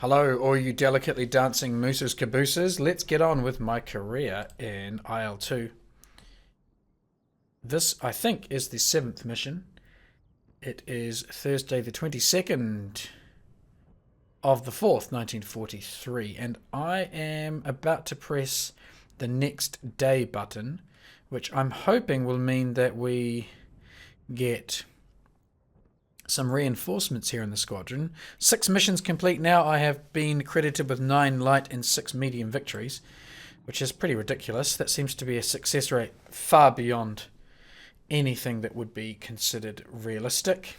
Hello, all you delicately dancing mooses cabooses. Let's get on with my career in IL2. This, I think, is the 7th mission. It is Thursday the 22nd of the 4th, 1943, and I am about to press the next day button, which I'm hoping will mean that we get some reinforcements here in the squadron. 6 missions complete now. I have been credited with 9 light and 6 medium victories, which is pretty ridiculous. That seems to be a success rate far beyond anything that would be considered realistic.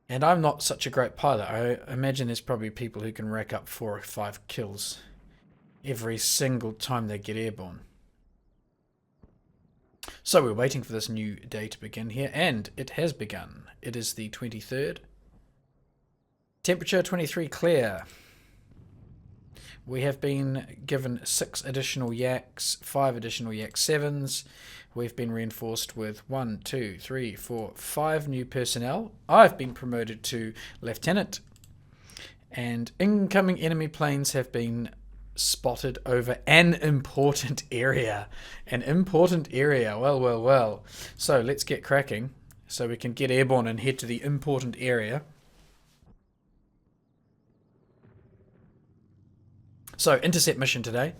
And I'm not such a great pilot. I imagine there's probably people who can rack up 4 or 5 kills every single time they get airborne. So we're waiting for this new day to begin here, and it has begun. It is the 23rd. Temperature 23 clear. We have been given 6 additional Yaks, 5 additional Yak 7s. We've been reinforced with 1, 2, 3, 4, 5 new personnel. I've been promoted to Lieutenant. And incoming enemy planes have been spotted over an important area. An important area. Well. So let's get cracking so we can get airborne and head to the important area. So intercept mission today,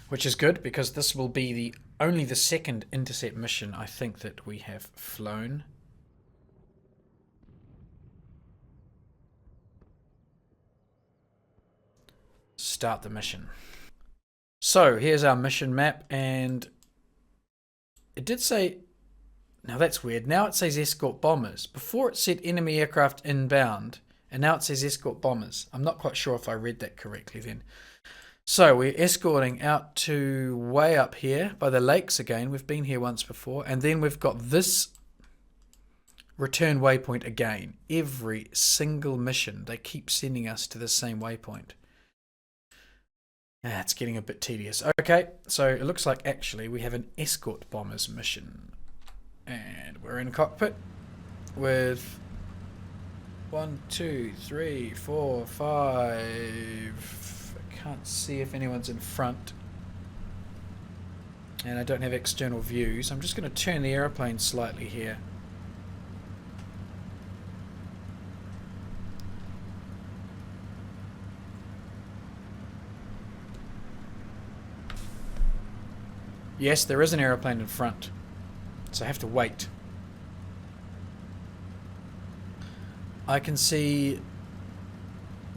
which is good because this will be only the 2nd intercept mission I think that we have flown. Start the mission. So here's our mission map, and it did say, now that's weird, now it says escort bombers. Before it said enemy aircraft inbound, and now it says escort bombers. I'm not quite sure if I read that correctly then. So we're escorting out to way up here by the lakes again. We've been here once before, and then we've got this return waypoint again. Every single mission they keep sending us to the same waypoint. It's getting a bit tedious. Okay, so it looks like actually we have an escort bombers mission. And we're in cockpit with 1, 2, 3, 4, 5. I can't see if anyone's in front. And I don't have external views. I'm just going to turn the aeroplane slightly here. Yes, there is an aeroplane in front, so I have to wait. I can see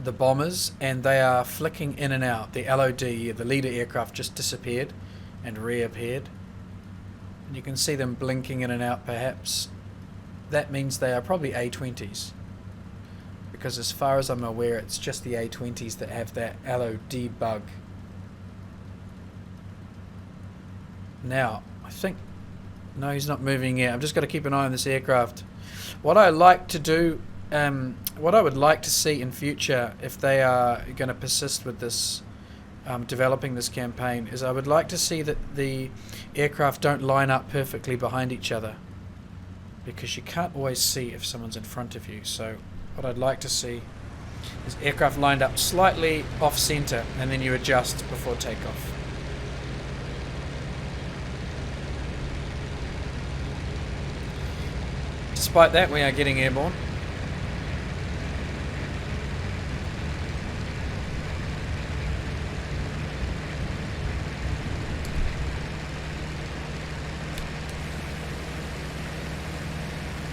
the bombers, and they are flicking in and out. The LOD, the leader aircraft, just disappeared and reappeared. And you can see them blinking in and out, perhaps. That means they are probably A-20s. Because as far as I'm aware, it's just the A-20s that have that LOD bug. Now, I think... No, he's not moving yet. I've just got to keep an eye on this aircraft. What I like to do... what I would like to see in future, if they are going to persist with this, developing this campaign, is I would like to see that the aircraft don't line up perfectly behind each other. Because you can't always see if someone's in front of you. So what I'd like to see is aircraft lined up slightly off-center, and then you adjust before takeoff. Despite that, we are getting airborne.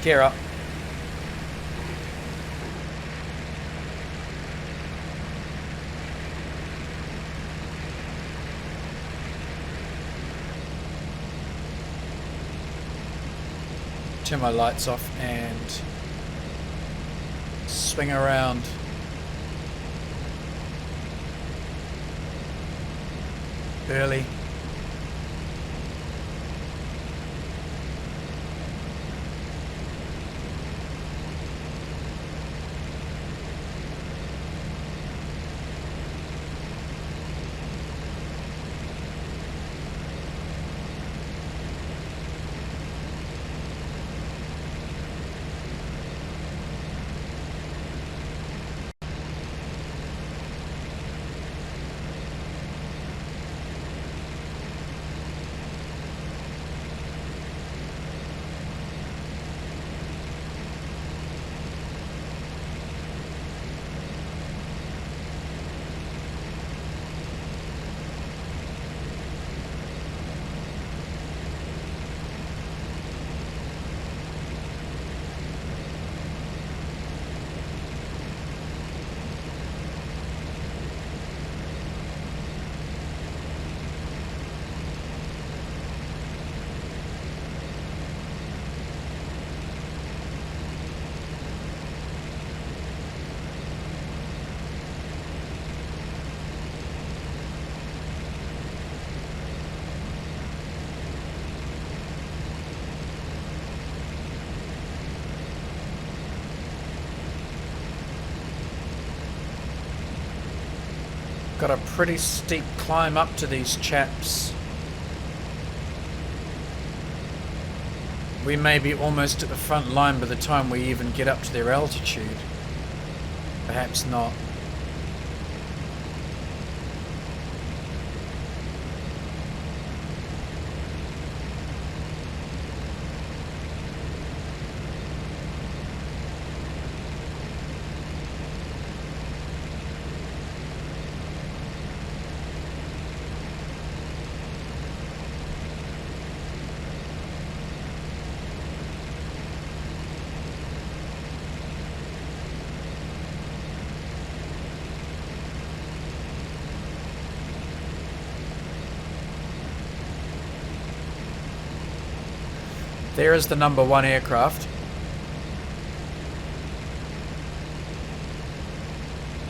Gear up. Turn my lights off and swing around. Early. got a pretty steep climb up to these chaps. We may be almost at the front line by the time we even get up to their altitude. Perhaps not. There is the number 1 aircraft.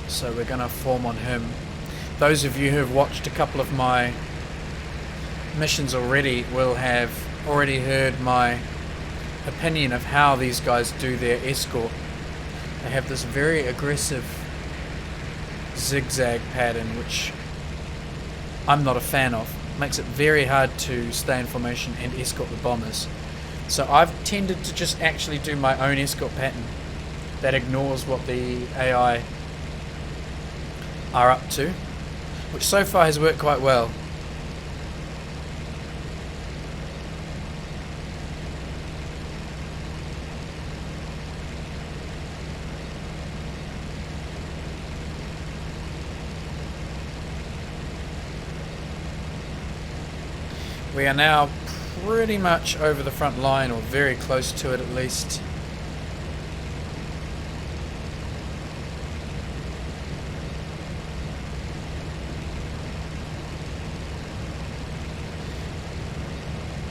So we're going to form on him. Those of you who have watched a couple of my missions already will have already heard my opinion of how these guys do their escort. They have this very aggressive zigzag pattern, which I'm not a fan of. It makes it very hard to stay in formation and escort the bombers. So I've tended to just actually do my own escort pattern that ignores what the AI are up to, which so far has worked quite well. We are now pretty much over the front line, or very close to it at least.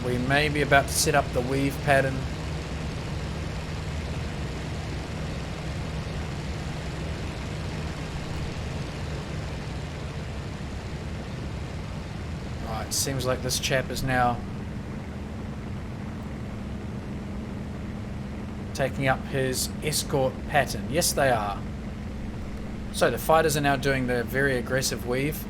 We may be about to set up the weave pattern. Right, seems like this chap is now taking up his escort pattern. Yes, they are. So the fighters are now doing the very aggressive weave.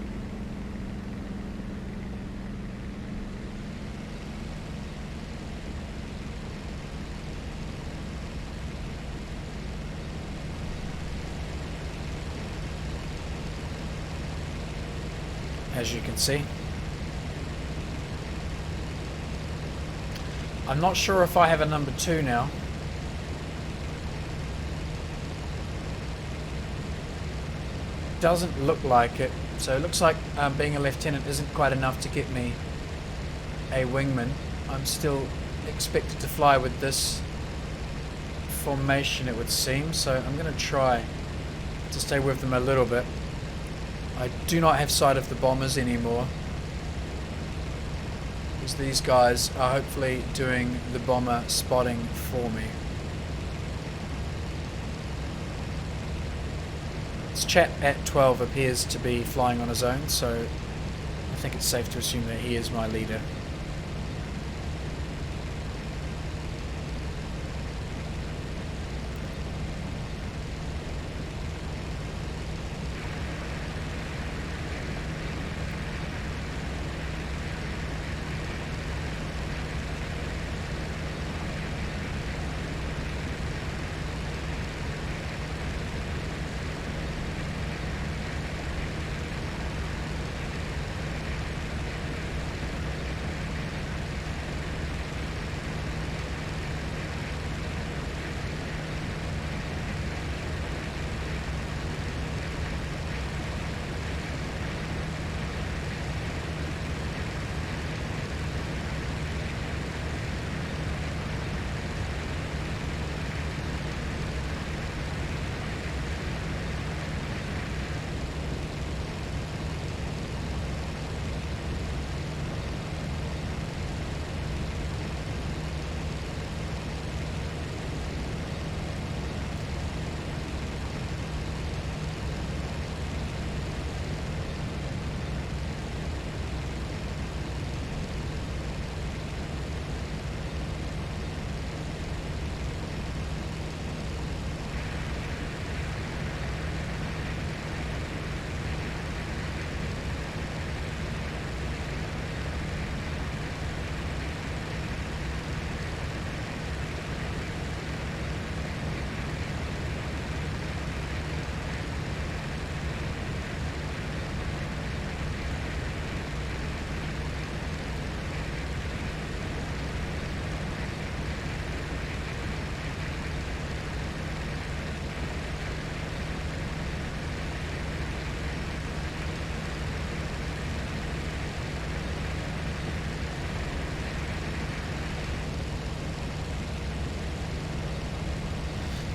As you can see. I'm not sure if I have a number 2 now. Doesn't look like it, so it looks like being a lieutenant isn't quite enough to get me a wingman. I'm still expected to fly with this formation, it would seem, so I'm going to try to stay with them a little bit. I do not have sight of the bombers anymore, because these guys are hopefully doing the bomber spotting for me. This chap at 12 appears to be flying on his own, so I think it's safe to assume that he is my leader.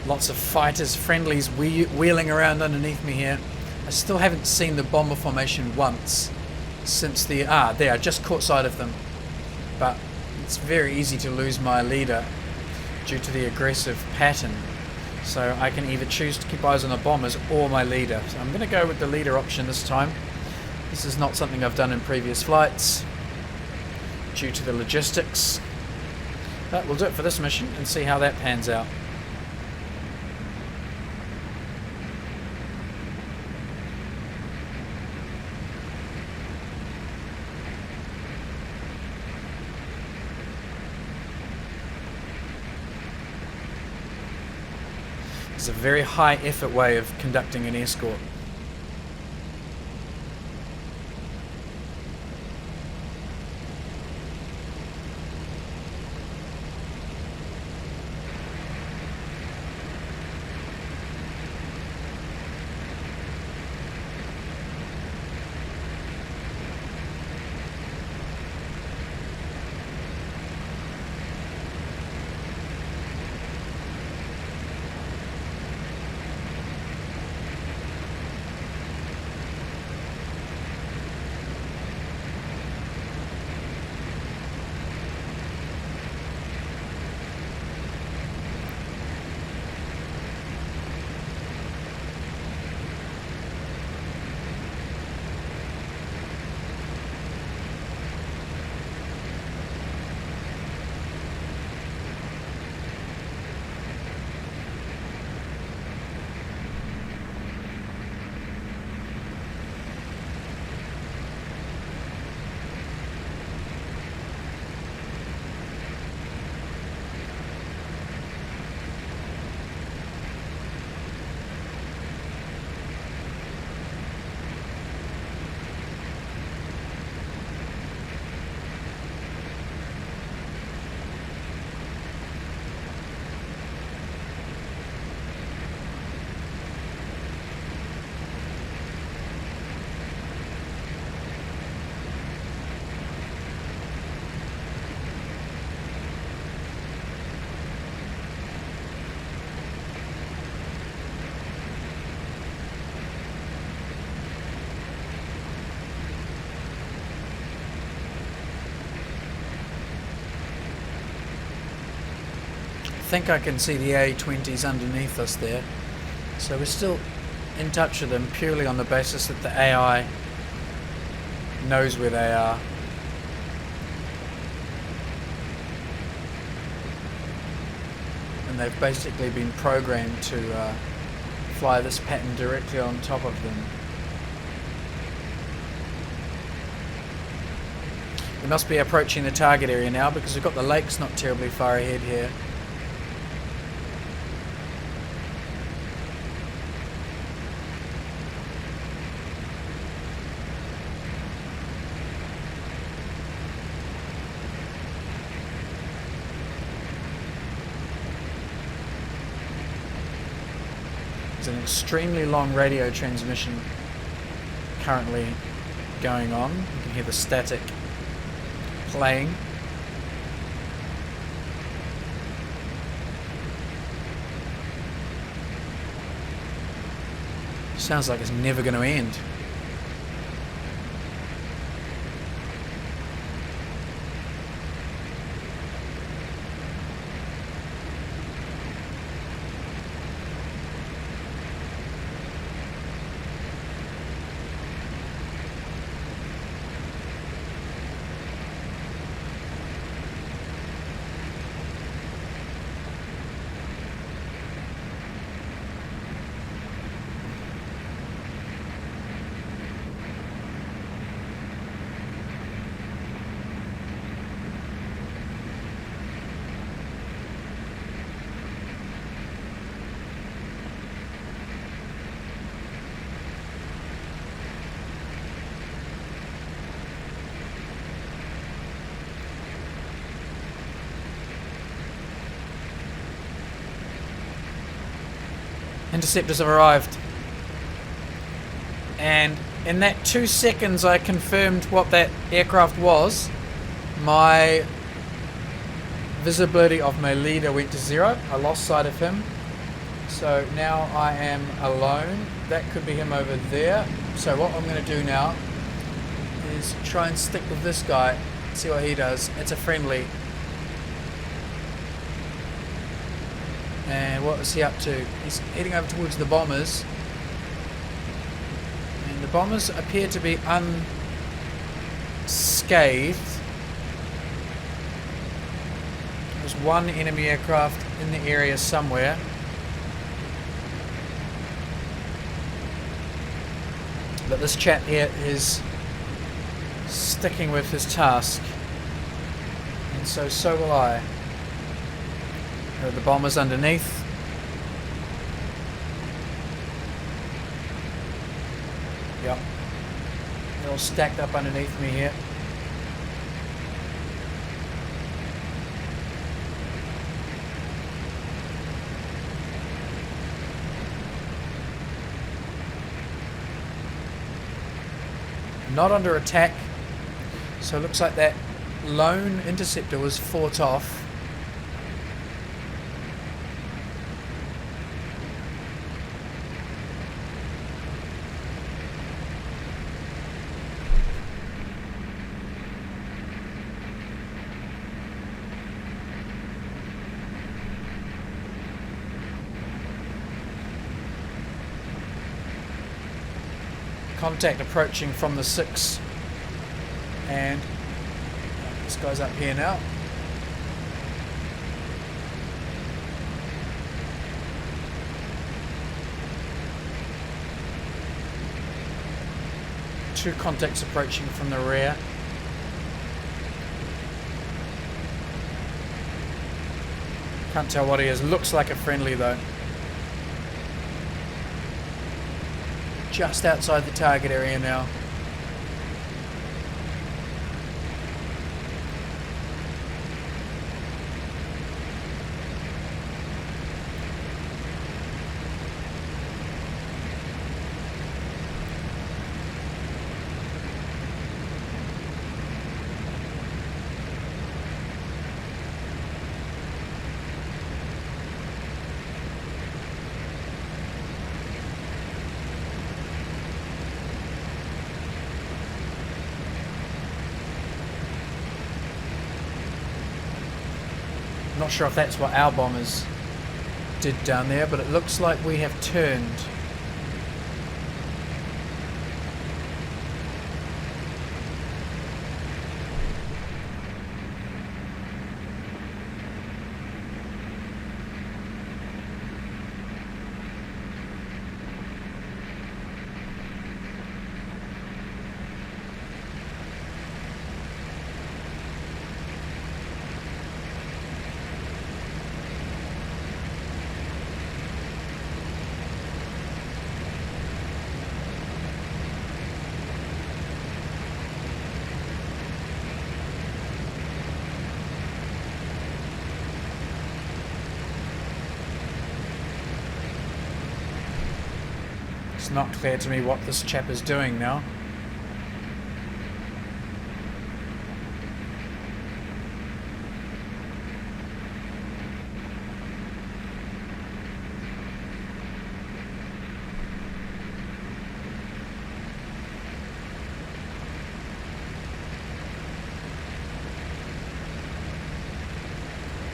Lots of fighters, friendlies wheeling around underneath me here. I still haven't seen the bomber formation once since the... there, I just caught sight of them. But it's very easy to lose my leader due to the aggressive pattern. So I can either choose to keep eyes on the bombers or my leader. So I'm going to go with the leader option this time. This is not something I've done in previous flights due to the logistics. But we'll do it for this mission and see how that pans out. It's a very high effort way of conducting an escort. I think I can see the A-20s underneath us there. So we're still in touch with them purely on the basis that the AI knows where they are. And they've basically been programmed to fly this pattern directly on top of them. We must be approaching the target area now because we've got the lakes not terribly far ahead here. An extremely long radio transmission currently going on. You can hear the static playing. Sounds like it's never going to end. Interceptors have arrived, and in that 2 seconds I confirmed what that aircraft was. My visibility of my leader went to 0. I lost sight of him, So now I am alone. That could be him over there. So what I'm going to do now is try and stick with this guy, see what he does. It's a friendly. And what is he up to? He's heading over towards the bombers. And the bombers appear to be unscathed. There's one enemy aircraft in the area somewhere. But this chap here is sticking with his task. And so will I. There are the bombers underneath. Yep. They're all stacked up underneath me here. Not under attack, so it looks like that lone interceptor was fought off. Contact approaching from the 6, and this guy's up here now. Two contacts approaching from the rear. Can't tell what he is. Looks like a friendly though. Just outside the target area now. Not sure if that's what our bombers did down there, but it looks like we have turned. It's not clear to me what this chap is doing now.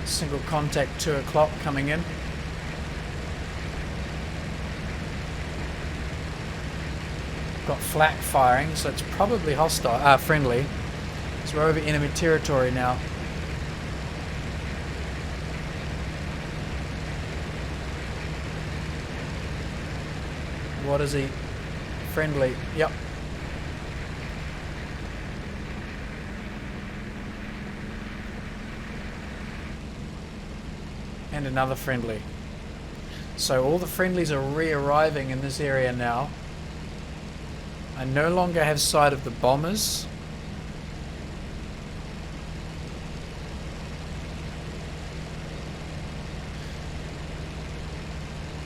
Single contact 2 o'clock coming in. Got flak firing, so it's probably hostile, friendly. So we're over enemy territory now. What is he? Friendly. Yep. And another friendly. So all the friendlies are re-arriving in this area now. I no longer have sight of the bombers.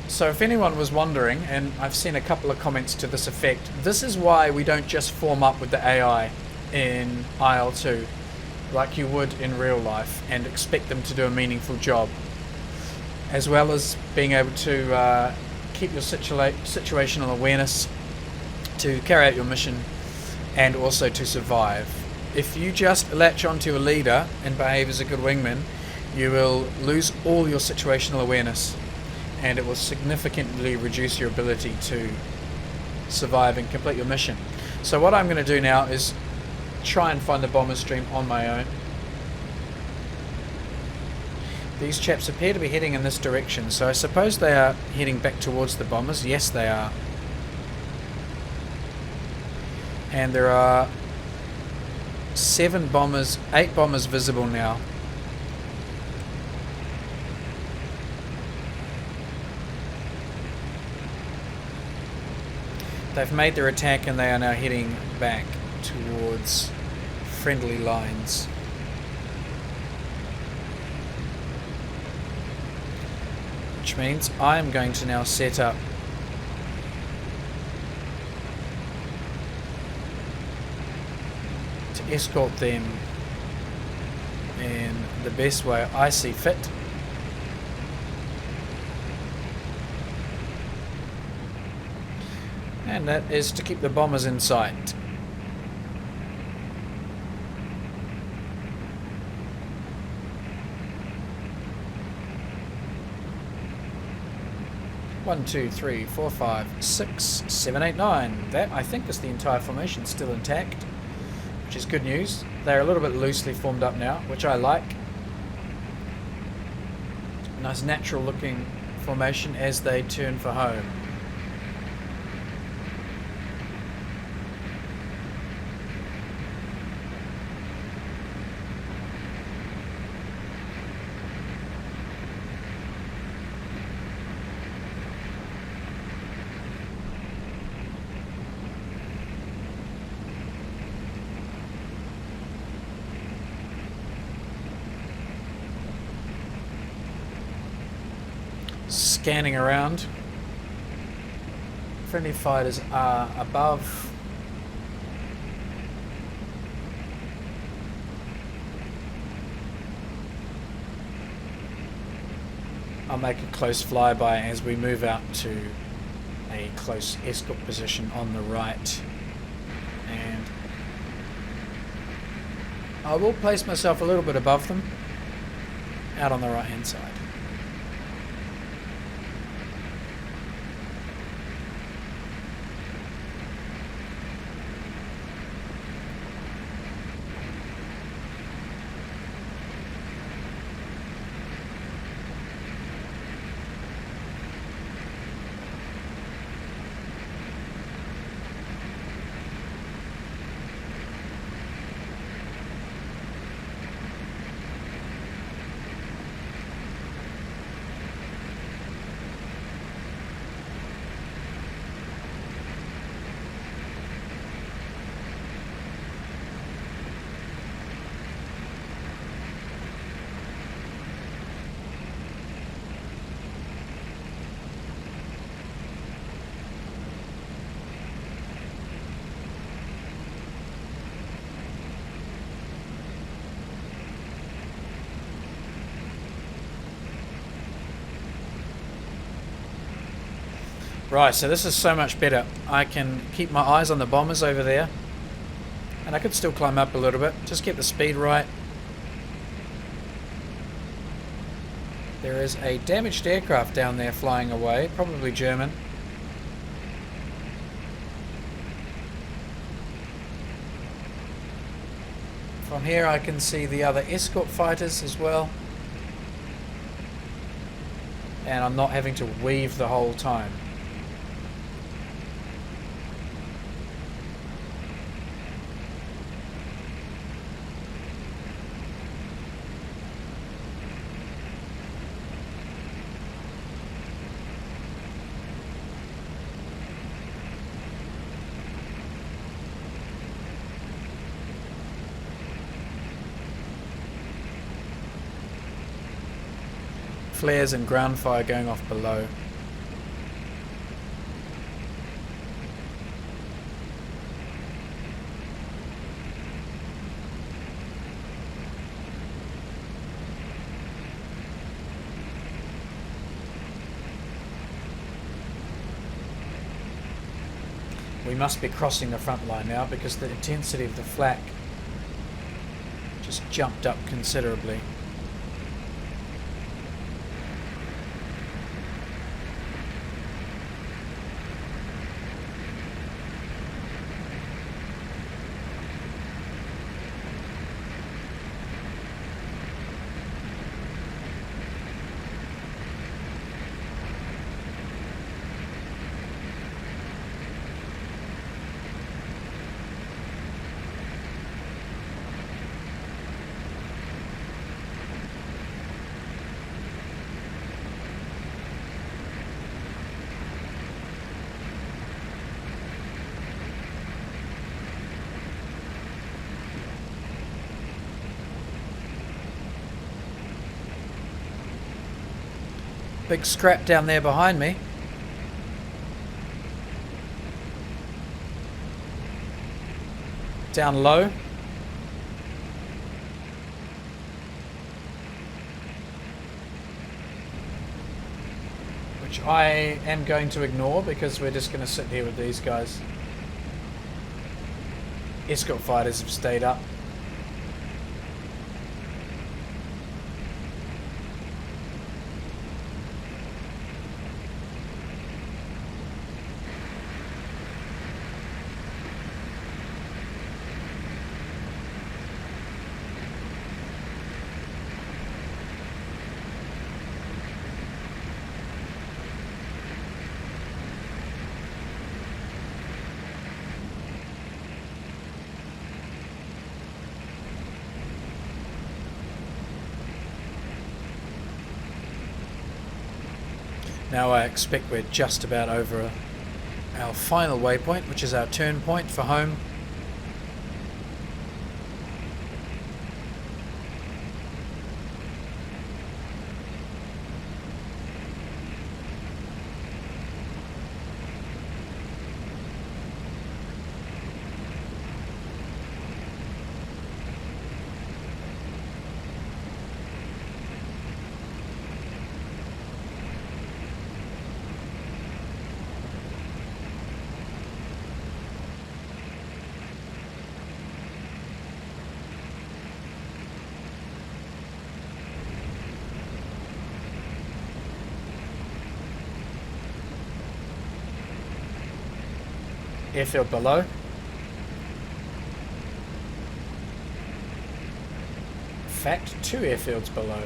So if anyone was wondering, and I've seen a couple of comments to this effect, this is why we don't just form up with the AI in IL2 like you would in real life and expect them to do a meaningful job. as well as being able to keep your situational awareness to carry out your mission and also to survive. If you just latch onto a leader and behave as a good wingman, you will lose all your situational awareness, and it will significantly reduce your ability to survive and complete your mission. So what I'm going to do now is try and find the bomber stream on my own. These chaps appear to be heading in this direction, so I suppose they are heading back towards the bombers. Yes, they are. And there are 8 bombers visible now. They've made their attack and they are now heading back towards friendly lines. Which means I am going to now set up to escort them in the best way I see fit. And that is to keep the bombers in sight. One, two, three, four, 5, 6, 7, 8, 9. That, I think, is the entire formation still intact, which is good news. They're a little bit loosely formed up now, which I like. Nice natural looking formation as they turn for home. Scanning around. Friendly fighters are above. I'll make a close flyby as we move out to a close escort position on the right, and I will place myself a little bit above them out on the right hand side. Right, so this is so much better. I can keep my eyes on the bombers over there, and I could still climb up a little bit, just get the speed right. There is a damaged aircraft down there flying away, probably German. From here I can see the other escort fighters as well, and I'm not having to weave the whole time. Flares and ground fire going off below. We must be crossing the front line now because the intensity of the flak just jumped up considerably. Big scrap down there behind me. Down low. Which I am going to ignore because we're just going to sit here with these guys. Escort fighters have stayed up. Now I expect we're just about over our final waypoint, which is our turn point for home. Airfield below. In fact, 2 airfields below.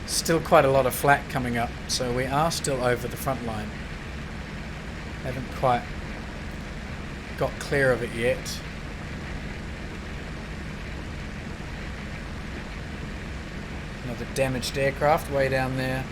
Still quite a lot of flak coming up, so we are still over the front line. Haven't quite got clear of it yet. Another damaged aircraft way down there.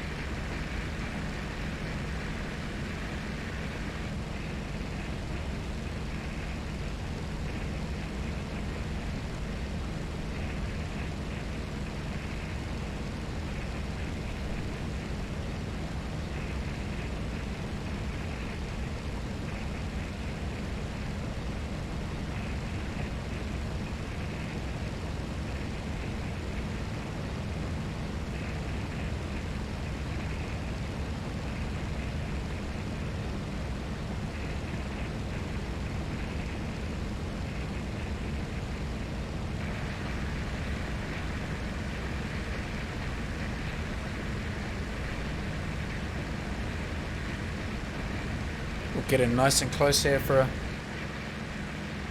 We'll get in nice and close here for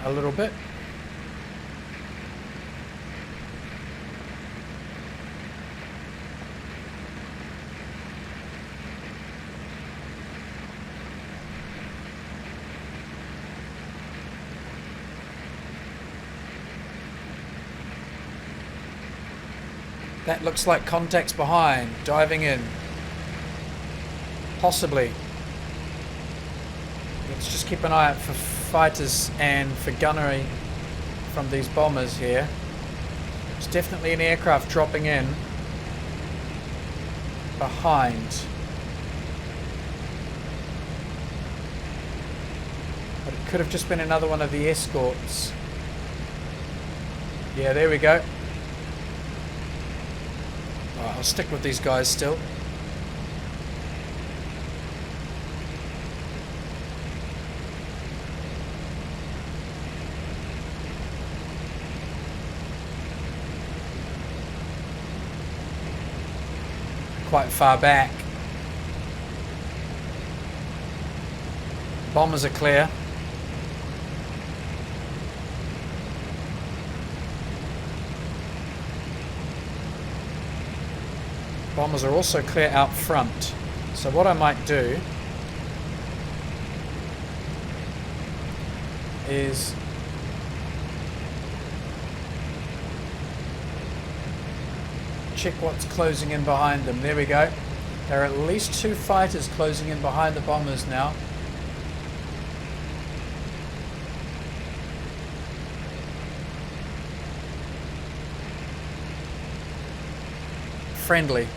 a little bit. That looks like contacts behind. Diving in. Possibly. Let's just keep an eye out for fighters and for gunnery from these bombers here. There's definitely an aircraft dropping in behind. But it could have just been another one of the escorts. Yeah, there we go. Alright, I'll stick with these guys still. Quite far back. Bombers are clear. Bombers are also clear out front. So what I might do is check what's closing in behind them. There we go. There are at least 2 fighters closing in behind the bombers now. Friendly.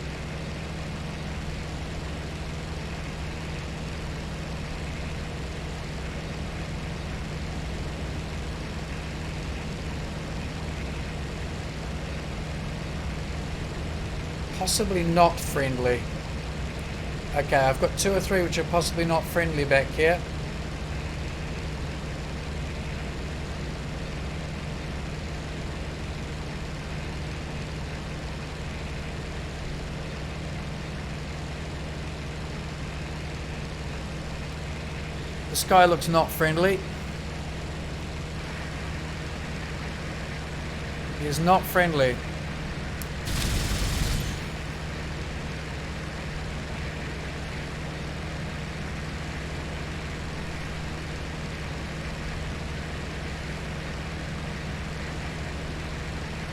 Possibly not friendly. Okay, I've got 2 or 3 which are possibly not friendly back here. The sky looks not friendly. He is not friendly.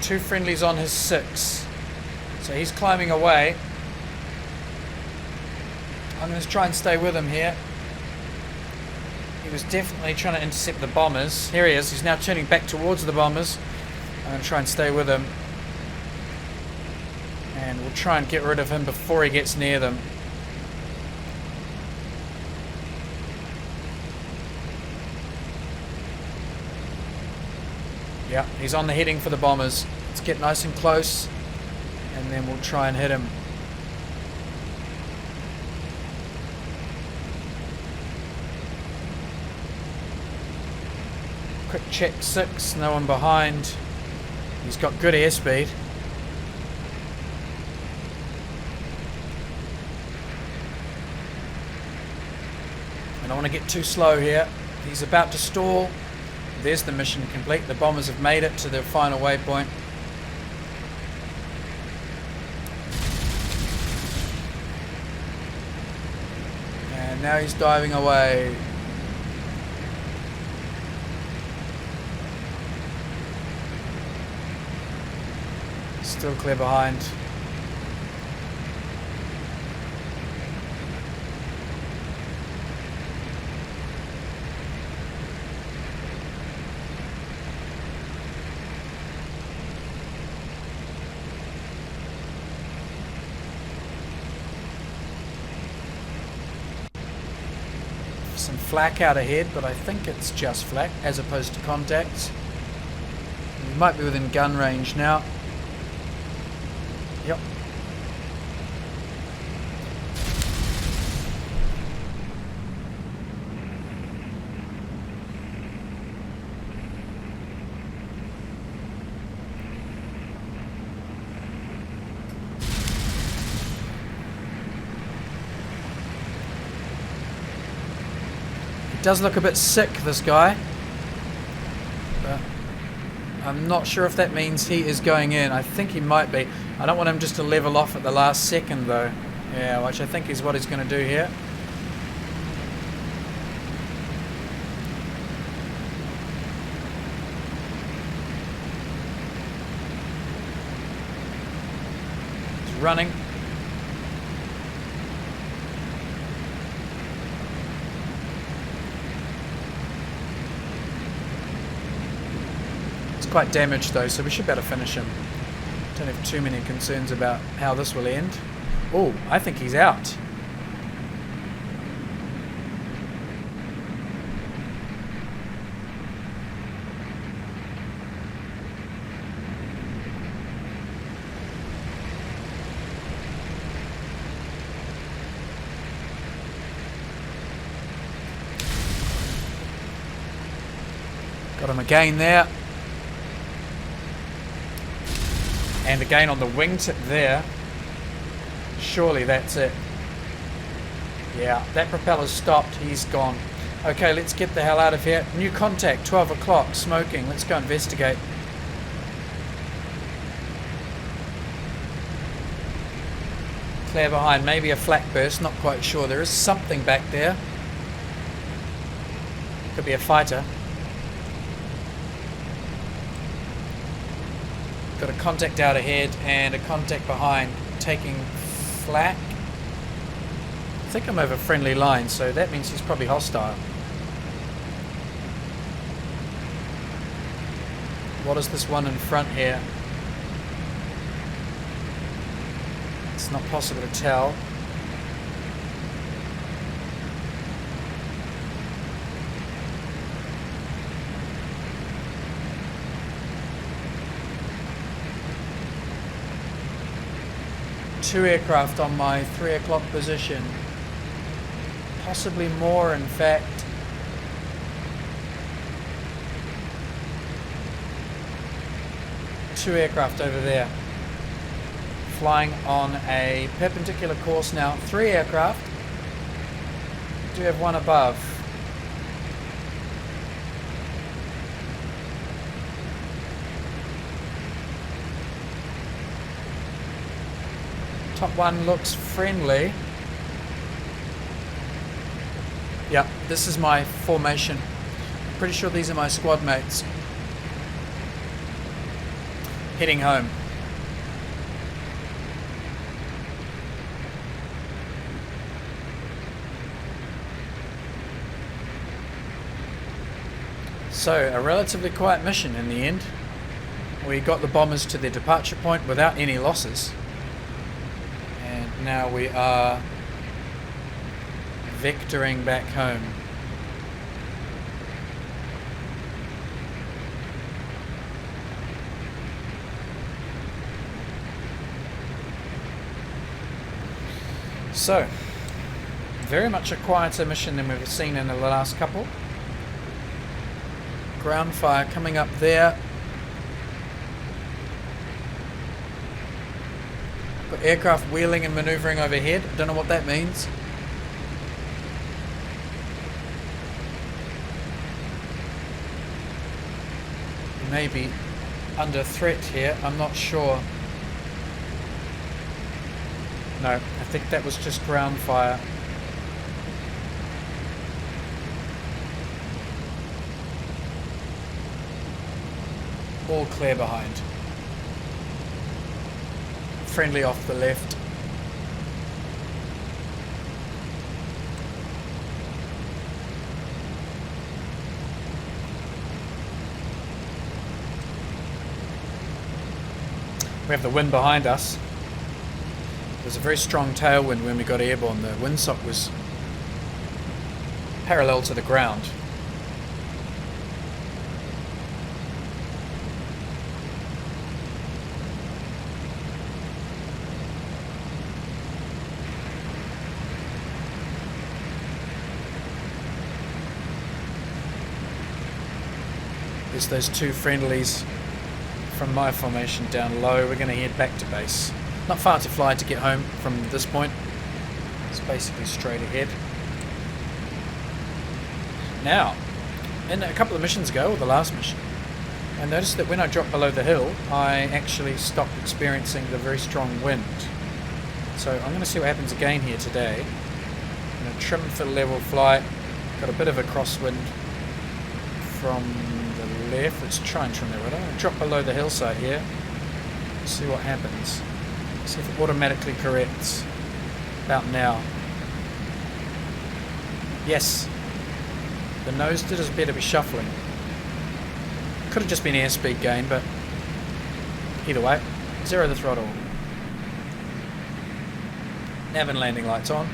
Two friendlies on his 6. So he's climbing away. I'm going to try and stay with him here. He was definitely trying to intercept the bombers. Here he is. He's now turning back towards the bombers. I'm going to try and stay with him. And we'll try and get rid of him before he gets near them. Yeah, he's on the heading for the bombers. Let's get nice and close, and then we'll try and hit him. Quick check 6, no one behind. He's got good airspeed. I don't want to get too slow here. He's about to stall. There's the mission complete. The bombers have made it to their final waypoint. And now he's diving away. Still clear behind. Some flak out ahead, but I think it's just flak as opposed to contacts. We might be within gun range now. Yep. Does look a bit sick, this guy, but I'm not sure if that means he is going in. I think he might be. I don't want him just to level off at the last second though. Yeah, which I think is what he's going to do here. running. It's quite damaged though, so we should be able to finish him. Don't have too many concerns about how this will end. Oh, I think he's out. Got him again there. And again on the wingtip there. Surely that's it. Yeah, that propeller's stopped. He's gone. Okay, let's get the hell out of here. New contact, 12 o'clock, smoking. Let's go investigate. Clear behind, maybe a flak burst, not quite sure. There is something back there. Could be a fighter. Got a contact out ahead and a contact behind, taking flak. I think I'm over friendly line, so that means he's probably hostile. What is this one in front here? It's not possible to tell. Two aircraft on my 3 o'clock position. Possibly more, in fact. Two aircraft over there. Flying on a perpendicular course now. 3 aircraft. Do have one above. Top one looks friendly. Yep, this is my formation. Pretty sure these are my squad mates. Heading home. So, a relatively quiet mission in the end. We got the bombers to their departure point without any losses. Now we are vectoring back home. So, very much a quieter mission than we've seen in the last couple. Ground fire coming up there. Got aircraft wheeling and maneuvering overhead. Don't know what that means. Maybe under threat here. I'm not sure. No, I think that was just ground fire. All clear behind. Friendly off the left. We have the wind behind us. There's a very strong tailwind when we got airborne. The windsock was parallel to the ground. There's those two friendlies from my formation down low. We're going to head back to base. Not far to fly to get home from this point. It's basically straight ahead. Now, in a couple of missions ago, or the last mission, I noticed that when I dropped below the hill, I actually stopped experiencing the very strong wind. So I'm going to see what happens again here today. I'm going to trim for level flight. Got a bit of a crosswind from the left. Let's try and trim that right. I'm going to drop below the hillside here. See what happens. See if it automatically corrects about now. Yes. The nose did appear to be shuffling. Could have just been airspeed gain, but either way, zero the throttle. Nav and landing lights on.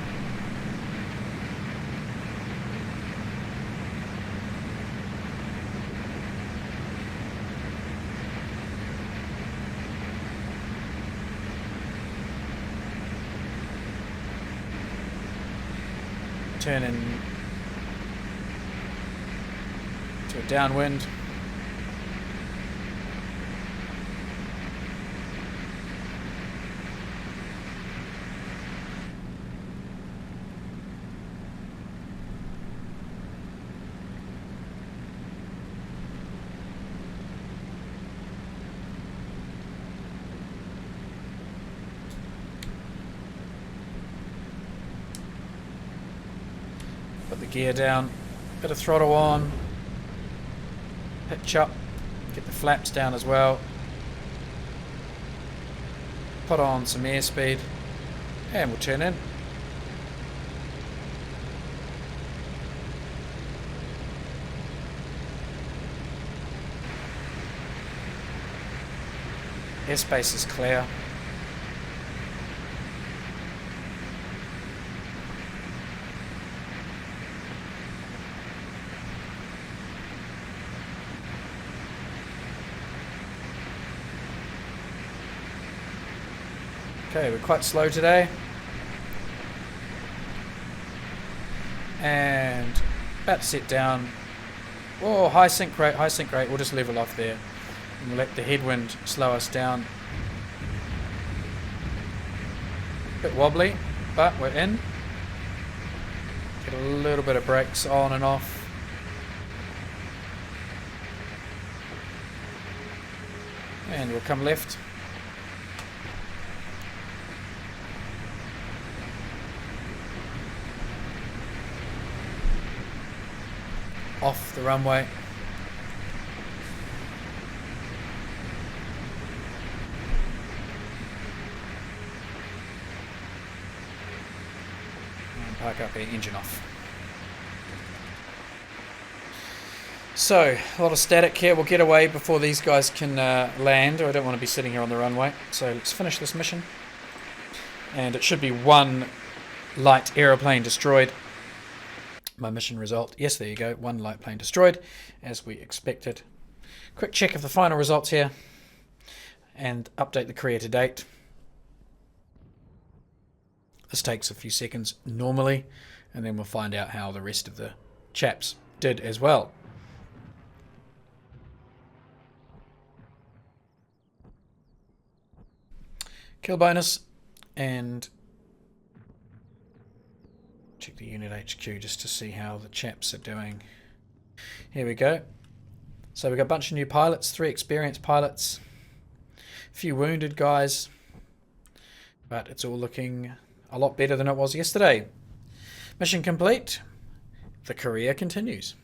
Turn in to a downwind. Put the gear down, bit of throttle on, pitch up, get the flaps down as well, put on some airspeed, and we'll turn in. Airspace is clear. Okay, we're quite slow today. And about to set down. Oh, high sync rate, high sync rate. We'll just level off there. And we'll let the headwind slow us down. Bit wobbly, but we're in. Get a little bit of brakes on and off. And we'll come left. Off the runway. And park up here, engine off. So, a lot of static here. We'll get away before these guys can land. I don't want to be sitting here on the runway. So let's finish this mission. And it should be one light aeroplane destroyed. My mission result. Yes, there you go. One light plane destroyed, as we expected. Quick check of the final results here. And update the career to date. This takes a few seconds normally, and then we'll find out how the rest of the chaps did as well. Kill bonus, and check the unit HQ just to see how the chaps are doing. Here we go. So we've got a bunch of new pilots, 3 experienced pilots, a few wounded guys, but it's all looking a lot better than it was yesterday. Mission complete. The career continues.